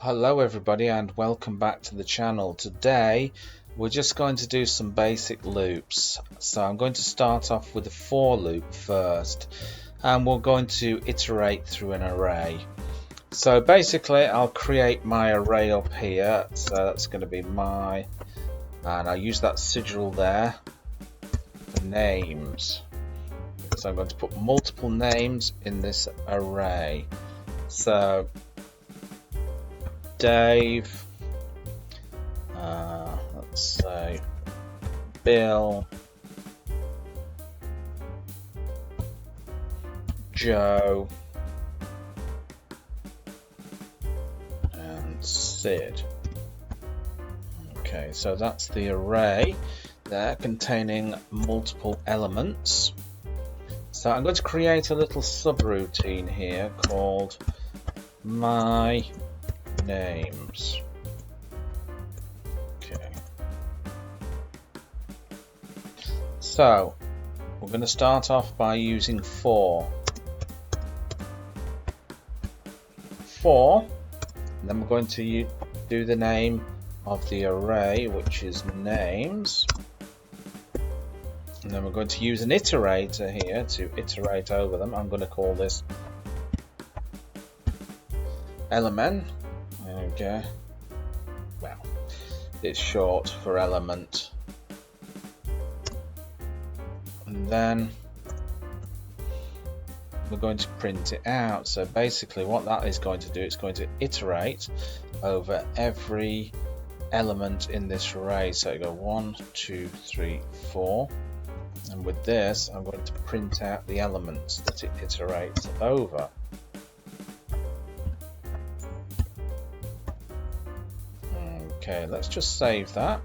Hello everybody and welcome back to the channel. Today we're just going to do some basic loops. So I'm going to start off with a for loop first, and we're going to iterate through an array. So basically I'll create my array up here, so that's going to be my, and I'll use that sigil there for names. So I'm going to put multiple names in this array. So Dave, let's say Bill, Joe, and Sid. Okay, so that's the array there containing multiple elements. So I'm going to create a little subroutine here called my names. Okay. So we're going to start off by using for, and then we're going to do the name of the array, which is names, and then we're going to use an iterator here to iterate over them. I'm going to call this element. Okay, well, it's short for element. And then we're going to print it out. So basically what that is going to do, it's going to iterate over every element in this array. So you go 1, 2, 3, 4, and with this I'm going to print out the elements that it iterates over. Okay, let's just save that,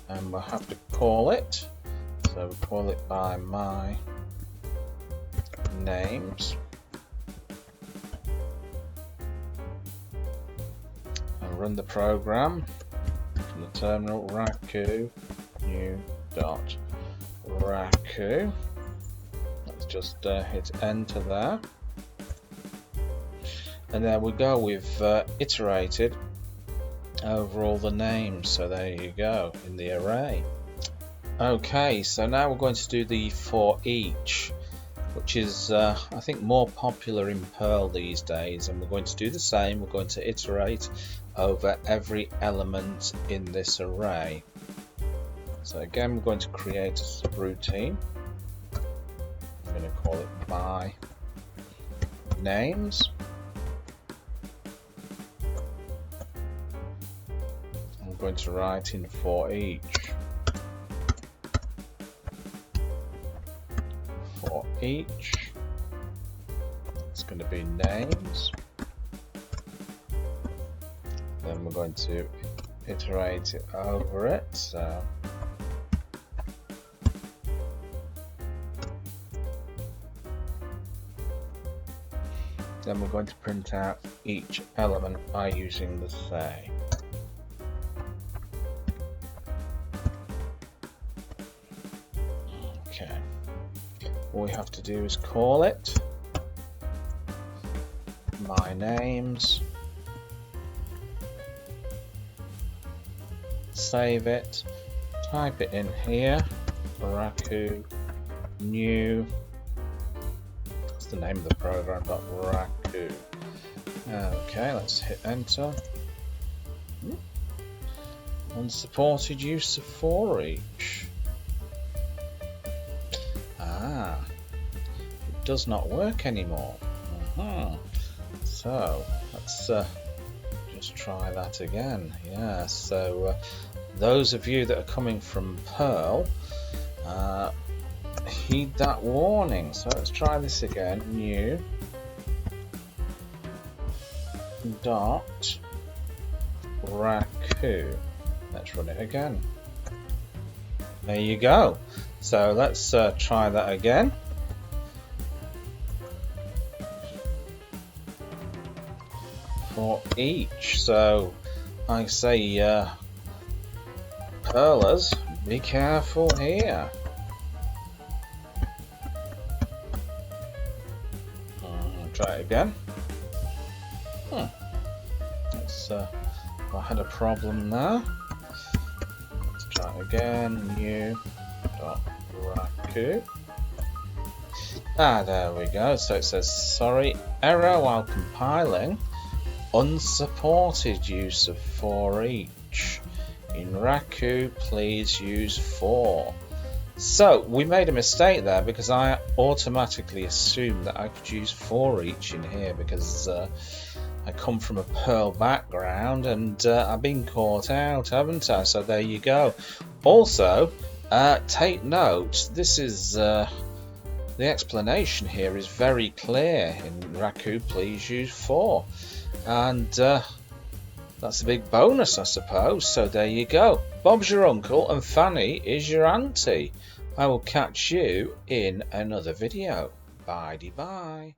and we'll have to call it. So we'll call it by my names, and run the program from the terminal. Raku new dot Raku. Let's just hit enter there, and there we go. We've iterated over all the names, so there you go in the array. Okay, so now we're going to do the for each, which is I think more popular in Perl these days, and we're going to do the same. We're going to iterate over every element in this array. So again, we're going to create a subroutine. I'm going to call it my names. I'm going to write in for each. For each, it's going to be names. Then we're going to iterate it over it. So then we're going to print out each element by using the say. Okay, all we have to do is call it my names, save it, type it in here, Raku new, that's the name of the program, .raku. Okay, let's hit enter. Unsupported use of for each. It does not work anymore. So let's just try that again. Yeah, so those of you that are coming from Perl, heed that warning. So let's try this again. New dot Raku. Let's run it again. There you go. So let's try that again. For each. So I say Perlers, be careful here. Try it again. Let's Oops, I had a problem there. Let's try again. New.raku. There we go. So it says, sorry, error while compiling. Unsupported use of for each. In Raku, please use for. So we made a mistake there because I automatically assumed that I could use for each in here because I come from a Perl background and I've been caught out, haven't I? So there you go. Also, take note, this is the explanation here is very clear. In Raku, please use for. And that's a big bonus, I suppose. So there you go. Bob's your uncle and Fanny is your auntie. I will catch you in another video. Bye-bye.